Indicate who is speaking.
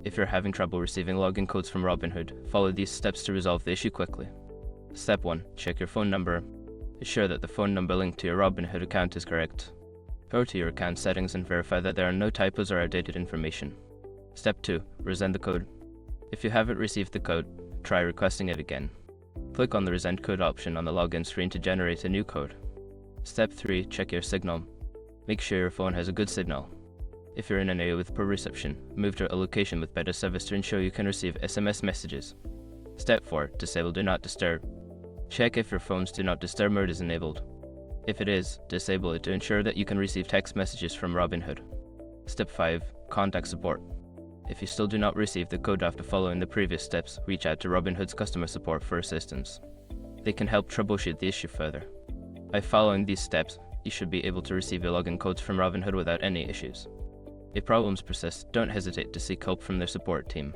Speaker 1: If you're having trouble receiving login codes from Robinhood, follow these steps to resolve the issue quickly. Step 1. Check your phone number. Ensure that the phone number linked to your Robinhood account is correct. Go to your account settings and verify that there are no typos or outdated information. Step 2. Resend the code. If you haven't received the code, try requesting it again. Click on the Resend Code option on the login screen to generate a new code. Step 3. Check your signal. Make sure your phone has a good signal. If you're in an area with poor reception, move to a location with better service to ensure you can receive SMS messages. Step 4. Disable Do Not Disturb. Check if your phone's Do Not Disturb mode is enabled. If it is, disable it to ensure that you can receive text messages from Robinhood. Step 5. Contact support. If you still do not receive the code after following the previous steps, reach out to Robinhood's customer support for assistance. They can help troubleshoot the issue further. By following these steps, you should be able to receive your login codes from Robinhood without any issues. If problems persist, don't hesitate to seek help from their support team.